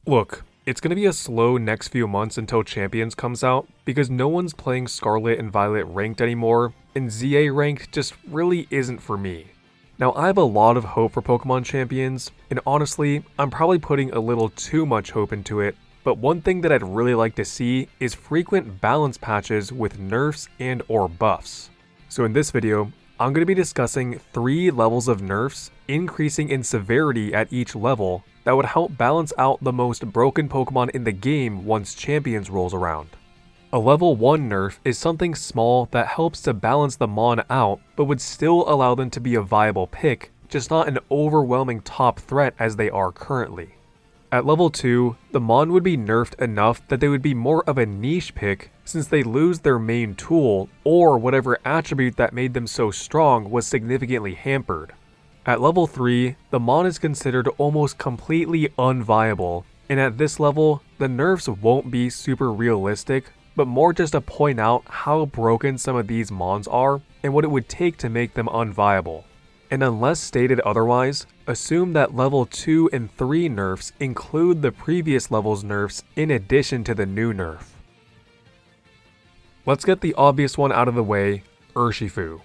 Look, it's going to be a slow next few months until Champions comes out, because no one's playing Scarlet and Violet ranked anymore, and ZA ranked just really isn't for me. Now, I have a lot of hope for Pokemon Champions, and honestly, I'm probably putting a little too much hope into it, but one thing that I'd really like to see is frequent balance patches with nerfs and or buffs. So in this video, I'm going to be discussing 3 levels of nerfs, increasing in severity at each level, that would help balance out the most broken Pokemon in the game once Champions rolls around. A level 1 nerf is something small that helps to balance the Mon out, but would still allow them to be a viable pick, just not an overwhelming top threat as they are currently. At level 2, the Mon would be nerfed enough that they would be more of a niche pick since they lose their main tool, or whatever attribute that made them so strong was significantly hampered. At level 3, the Mon is considered almost completely unviable, and at this level, the nerfs won't be super realistic, but more just to point out how broken some of these Mons are and what it would take to make them unviable. And unless stated otherwise, assume that level 2 and 3 nerfs include the previous level's nerfs in addition to the new nerf. Let's get the obvious one out of the way, Urshifu.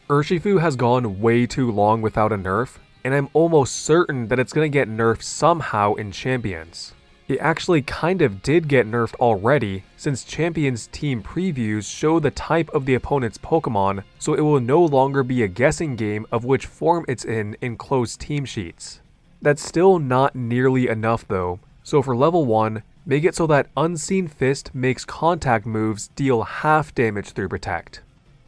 Urshifu has gone way too long without a nerf, and I'm almost certain that it's going to get nerfed somehow in Champions. It actually kind of did get nerfed already, since Champions team previews show the type of the opponent's Pokemon, so it will no longer be a guessing game of which form it's in closed team sheets. That's still not nearly enough though, so for level 1, make it so that Unseen Fist makes contact moves deal half damage through Protect.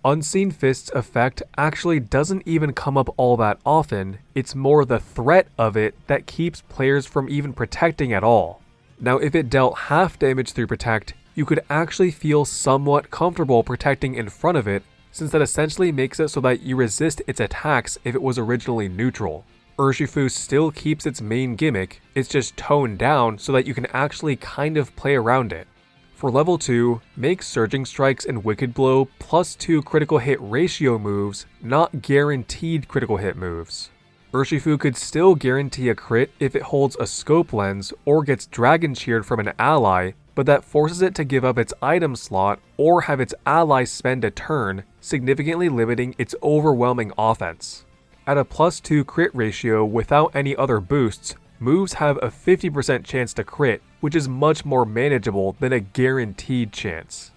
Unseen Fist's effect actually doesn't even come up all that often, it's more the threat of it that keeps players from even protecting at all. Now if it dealt half damage through Protect, you could actually feel somewhat comfortable protecting in front of it, since that essentially makes it so that you resist its attacks if it was originally neutral. Urshifu still keeps its main gimmick, it's just toned down so that you can actually kind of play around it. For level 2, make Surging Strikes and Wicked Blow +2 critical hit ratio moves, not guaranteed critical hit moves. Urshifu could still guarantee a crit if it holds a scope lens or gets Dragon Cheered from an ally, but that forces it to give up its item slot or have its ally spend a turn, significantly limiting its overwhelming offense. At a +2 crit ratio without any other boosts, moves have a 50% chance to crit, which is much more manageable than a guaranteed chance.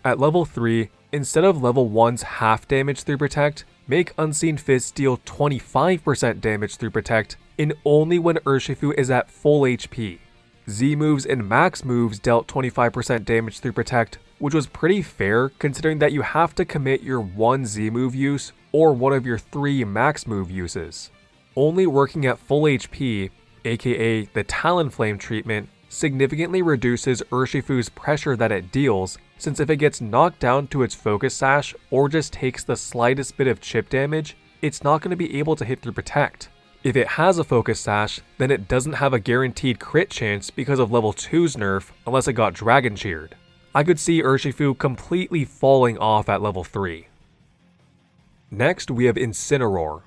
At level 3, instead of level 1's half damage through Protect, make Unseen Fist deal 25% damage through Protect, and only when Urshifu is at full HP. Z moves and max moves dealt 25% damage through Protect, which was pretty fair considering that you have to commit your 1 Z move use or one of your 3 max move uses. Only working at full HP, aka the Talonflame treatment, significantly reduces Urshifu's pressure that it deals, since if it gets knocked down to its Focus Sash or just takes the slightest bit of chip damage, it's not going to be able to hit through Protect. If it has a Focus Sash, then it doesn't have a guaranteed crit chance because of level 2's nerf unless it got Dragon Cheered. I could see Urshifu completely falling off at level 3. Next we have Incineroar.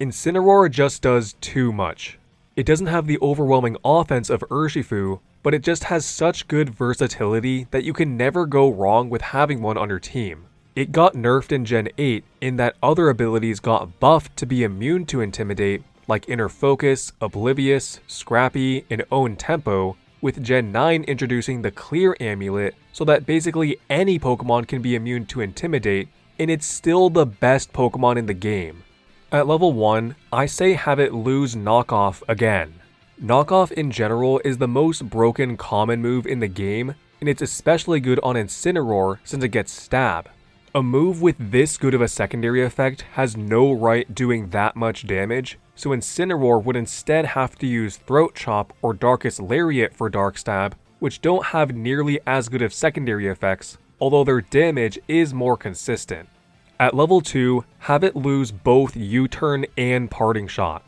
Incineroar just does too much. It doesn't have the overwhelming offense of Urshifu, but it just has such good versatility that you can never go wrong with having one on your team. It got nerfed in Gen 8 in that other abilities got buffed to be immune to Intimidate, like Inner Focus, Oblivious, Scrappy, and Own Tempo, with Gen 9 introducing the Clear Amulet so that basically any Pokemon can be immune to Intimidate, and it's still the best Pokemon in the game. At level 1, I say have it lose Knockoff again. Knockoff in general is the most broken common move in the game, and it's especially good on Incineroar since it gets Stab. A move with this good of a secondary effect has no right doing that much damage, so Incineroar would instead have to use Throat Chop or Darkest Lariat for Dark Stab, which don't have nearly as good of secondary effects, although their damage is more consistent. At level 2, have it lose both U-Turn and Parting Shot.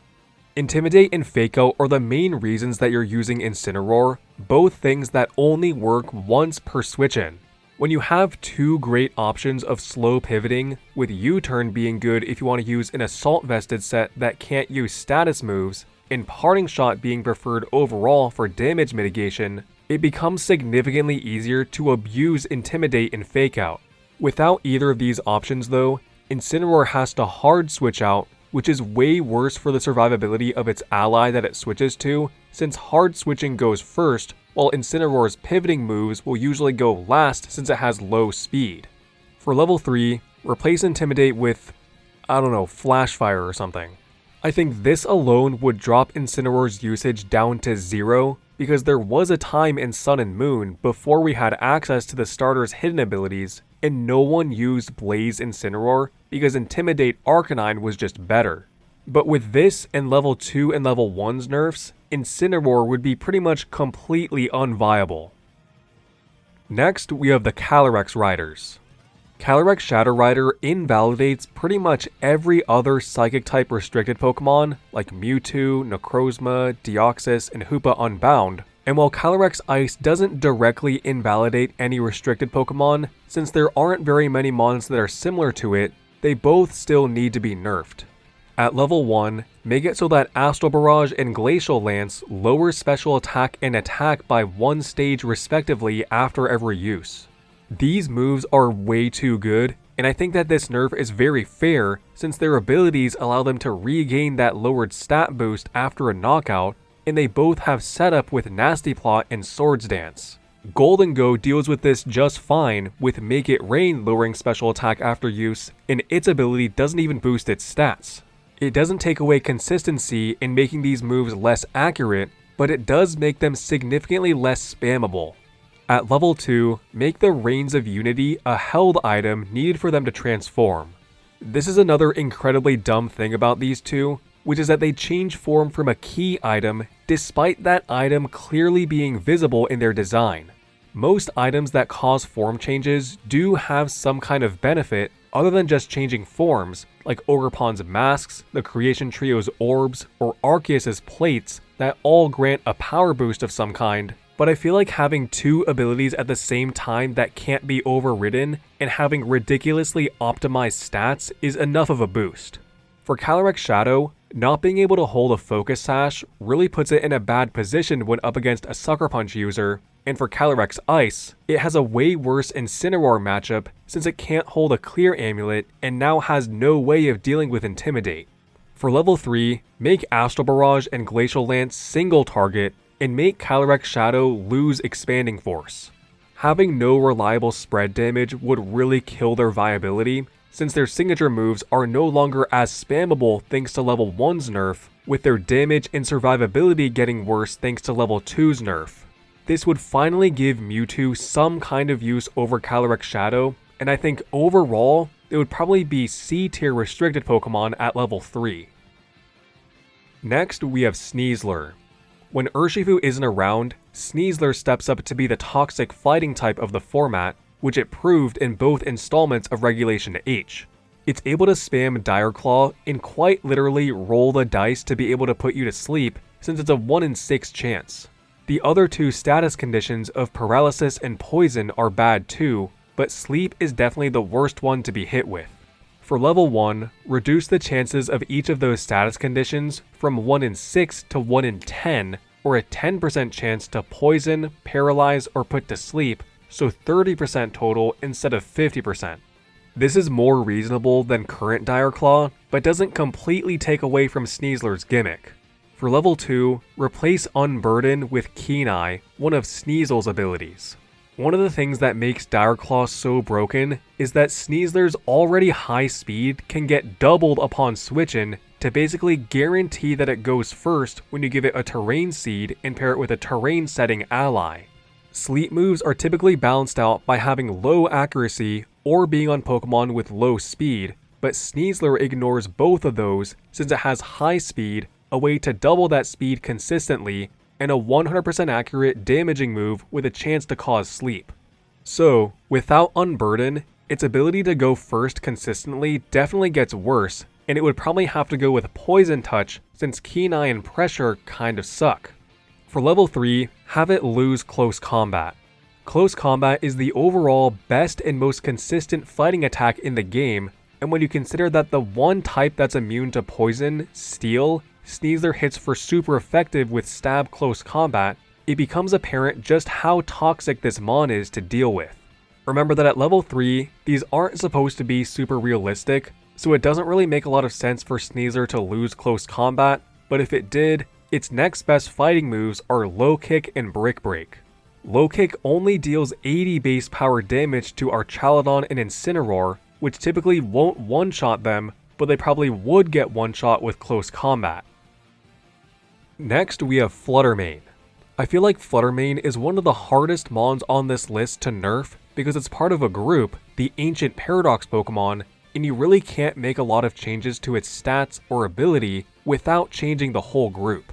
Intimidate and Fake Out are the main reasons that you're using Incineroar, both things that only work once per switch-in. When you have 2 great options of slow pivoting, with U-Turn being good if you want to use an Assault Vested set that can't use status moves, and Parting Shot being preferred overall for damage mitigation, it becomes significantly easier to abuse Intimidate and Fake Out. Without either of these options though, Incineroar has to hard switch out, which is way worse for the survivability of its ally that it switches to, since hard switching goes first, while Incineroar's pivoting moves will usually go last since it has low speed. For level 3, replace Intimidate with, I don't know, Flash Fire or something. I think this alone would drop Incineroar's usage down to 0, because there was a time in Sun and Moon before we had access to the starter's hidden abilities, and no one used Blaze Incineroar because Intimidate Arcanine was just better. But with this and level 2 and level 1's nerfs, Incineroar would be pretty much completely unviable. Next, we have the Calyrex Riders. Calyrex Shadow Rider invalidates pretty much every other Psychic-type restricted Pokemon, like Mewtwo, Necrozma, Deoxys, and Hoopa Unbound, and while Calyrex Ice doesn't directly invalidate any restricted Pokemon, since there aren't very many mons that are similar to it, they both still need to be nerfed. At level 1, make it so that Astral Barrage and Glacial Lance lower special attack and attack by 1 stage respectively after every use. These moves are way too good, and I think that this nerf is very fair since their abilities allow them to regain that lowered stat boost after a knockout, and they both have setup with Nasty Plot and Swords Dance. Golden Go deals with this just fine with Make It Rain lowering special attack after use, and its ability doesn't even boost its stats. It doesn't take away consistency in making these moves less accurate, but it does make them significantly less spammable. At level 2, make the Reins of Unity a held item needed for them to transform. This is another incredibly dumb thing about these two, which is that they change form from a key item despite that item clearly being visible in their design. Most items that cause form changes do have some kind of benefit other than just changing forms, like Ogerpon's masks, the Creation Trio's orbs, or Arceus's plates that all grant a power boost of some kind. But I feel like having 2 abilities at the same time that can't be overridden and having ridiculously optimized stats is enough of a boost. For Calyrex Shadow, not being able to hold a Focus Sash really puts it in a bad position when up against a Sucker Punch user, and for Calyrex Ice, it has a way worse Incineroar matchup since it can't hold a Clear Amulet and now has no way of dealing with Intimidate. For level 3, make Astral Barrage and Glacial Lance single target, and make Calyrex Shadow lose Expanding Force. Having no reliable spread damage would really kill their viability, since their signature moves are no longer as spammable thanks to level 1's nerf, with their damage and survivability getting worse thanks to level 2's nerf. This would finally give Mewtwo some kind of use over Calyrex Shadow, and I think overall, it would probably be C tier restricted Pokemon at level 3. Next, we have Sneasler. When Urshifu isn't around, Sneasler steps up to be the toxic fighting type of the format, which it proved in both installments of Regulation H. It's able to spam Dire Claw and quite literally roll the dice to be able to put you to sleep, since it's a 1 in 6 chance. The other 2 status conditions of Paralysis and Poison are bad too, but Sleep is definitely the worst one to be hit with. For level 1, reduce the chances of each of those status conditions from 1 in 6 to 1 in 10, or a 10% chance to poison, paralyze, or put to sleep, so 30% total instead of 50%. This is more reasonable than current Dire Claw, but doesn't completely take away from Sneasler's gimmick. For level 2, replace Unburden with Keen Eye, one of Sneasel's abilities. One of the things that makes Dire Claw so broken is that Sneasler's already high speed can get doubled upon switching to basically guarantee that it goes first when you give it a terrain seed and pair it with a terrain setting ally. Sleep moves are typically balanced out by having low accuracy or being on Pokemon with low speed, but Sneasler ignores both of those since it has high speed, a way to double that speed consistently, and a 100% accurate damaging move with a chance to cause sleep. So, without Unburden, its ability to go first consistently definitely gets worse, and it would probably have to go with Poison Touch since Keen Eye and Pressure kind of suck. For level 3, have it lose Close Combat. Close Combat is the overall best and most consistent fighting attack in the game, and when you consider that the one type that's immune to Poison, Steel, Sneasler hits for super effective with stab close combat, it becomes apparent just how toxic this mon is to deal with. Remember that at level 3, these aren't supposed to be super realistic, so it doesn't really make a lot of sense for Sneasler to lose close combat, but if it did, its next best fighting moves are Low Kick and Brick Break. Low Kick only deals 80 base power damage to Archaludon and Incineroar, which typically won't one-shot them, but they probably would get one-shot with close combat. Next, we have Flutter Mane. I feel like Flutter Mane is one of the hardest mons on this list to nerf because it's part of a group, the Ancient Paradox Pokemon, and you really can't make a lot of changes to its stats or ability without changing the whole group.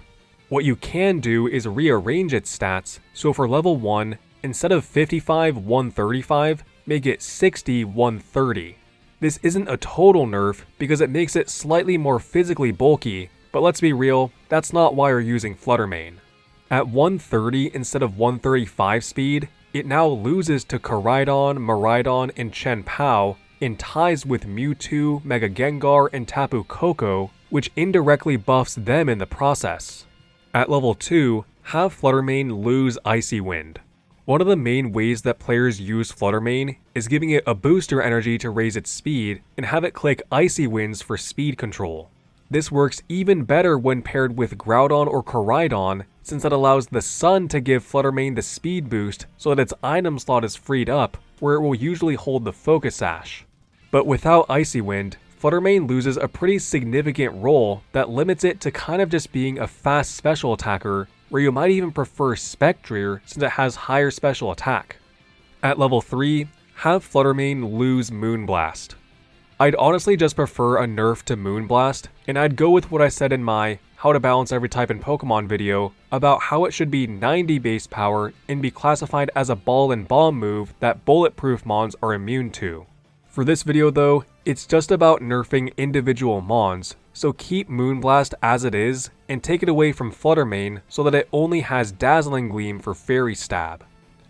What you can do is rearrange its stats, so for level 1, instead of 55-135, make it 60-130. This isn't a total nerf because it makes it slightly more physically bulky, but let's be real, that's not why you're using Flutter Mane. At 130 instead of 135 speed, it now loses to Calyrex, Miraidon, and Chien-Pao, and ties with Mewtwo, Mega Gengar, and Tapu Koko, which indirectly buffs them in the process. At level 2, have Flutter Mane lose Icy Wind. One of the main ways that players use Flutter Mane is giving it a booster energy to raise its speed and have it click Icy Winds for speed control. This works even better when paired with Groudon or Calyrex, since it allows the Sun to give Flutter Mane the speed boost so that its item slot is freed up, where it will usually hold the Focus Sash. But without Icy Wind, Flutter Mane loses a pretty significant role that limits it to kind of just being a fast special attacker, where you might even prefer Spectrier since it has higher special attack. At level 3, have Flutter Mane lose Moonblast. I'd honestly just prefer a nerf to Moonblast, and I'd go with what I said in my How to Balance Every Type in Pokemon video about how it should be 90 base power and be classified as a Ball and Bomb move that bulletproof mons are immune to. For this video though, it's just about nerfing individual mons, so keep Moonblast as it is and take it away from Flutter Mane so that it only has Dazzling Gleam for Fairy Stab.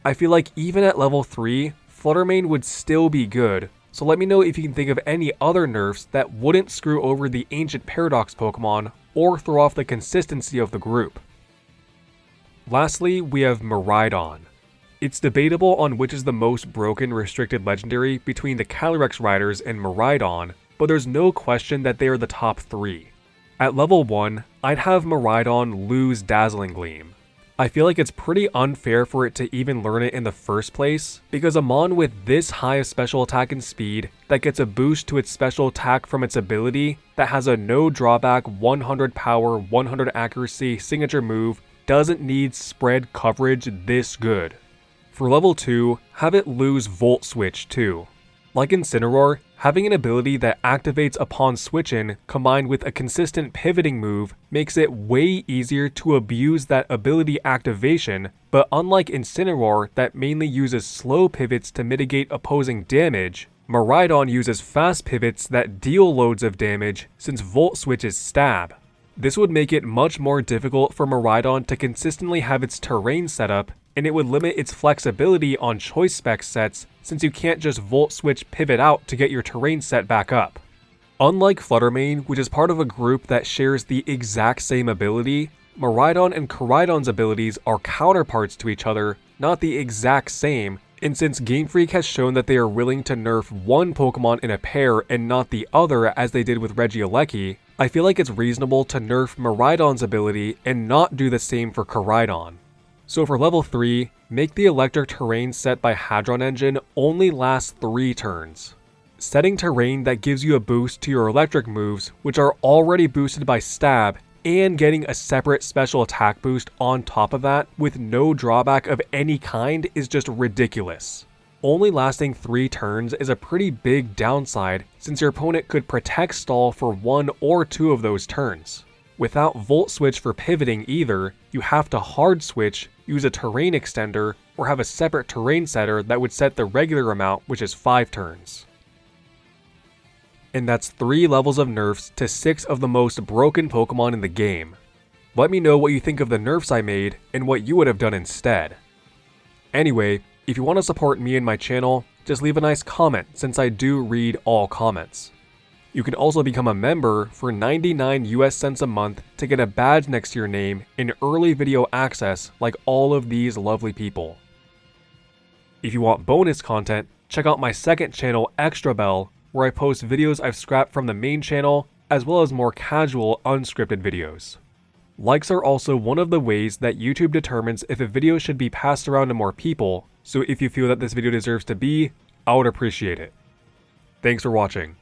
I feel like even at level 3, Flutter Mane would still be good, so let me know if you can think of any other nerfs that wouldn't screw over the Ancient Paradox Pokemon or throw off the consistency of the group. Lastly, we have Miraidon. It's debatable on which is the most broken restricted legendary between the Calyrex riders and Miraidon, but there's no question that they are the top 3. At level 1, I'd have Miraidon lose Dazzling Gleam. I feel like it's pretty unfair for it to even learn it in the first place, because a mon with this high of special attack and speed that gets a boost to its special attack from its ability that has a no drawback 100 power 100 accuracy signature move doesn't need spread coverage this good. For level 2, have it lose Volt Switch too. Like Incineroar, having an ability that activates upon switching combined with a consistent pivoting move makes it way easier to abuse that ability activation, but unlike Incineroar that mainly uses slow pivots to mitigate opposing damage, Miraidon uses fast pivots that deal loads of damage since Volt Switch is stab. This would make it much more difficult for Miraidon to consistently have its terrain set up, and it would limit its flexibility on choice spec sets since you can't just Volt Switch pivot out to get your terrain set back up. Unlike Flutter Mane, which is part of a group that shares the exact same ability, Miraidon and Calyrex abilities are counterparts to each other, not the exact same, and since Game Freak has shown that they are willing to nerf one Pokemon in a pair and not the other as they did with Regieleki, I feel like it's reasonable to nerf Miraidon's ability and not do the same for Calyrex. So for level 3, make the electric terrain set by Hadron Engine only last 3 turns. Setting terrain that gives you a boost to your electric moves, which are already boosted by stab, and getting a separate special attack boost on top of that with no drawback of any kind is just ridiculous. Only lasting 3 turns is a pretty big downside since your opponent could protect stall for 1 or 2 of those turns. Without Volt Switch for pivoting either, you have to hard switch, use a terrain extender, or have a separate terrain setter that would set the regular amount, which is 5 turns. And that's 3 levels of nerfs to 6 of the most broken Pokemon in the game. Let me know what you think of the nerfs I made and what you would have done instead. Anyway, if you want to support me and my channel, just leave a nice comment since I do read all comments. You can also become a member for 99 US cents a month to get a badge next to your name and early video access like all of these lovely people. If you want bonus content, check out my second channel, Extra Bell, where I post videos I've scrapped from the main channel, as well as more casual, unscripted videos. Likes are also one of the ways that YouTube determines if a video should be passed around to more people, so if you feel that this video deserves to be, I would appreciate it. Thanks for watching.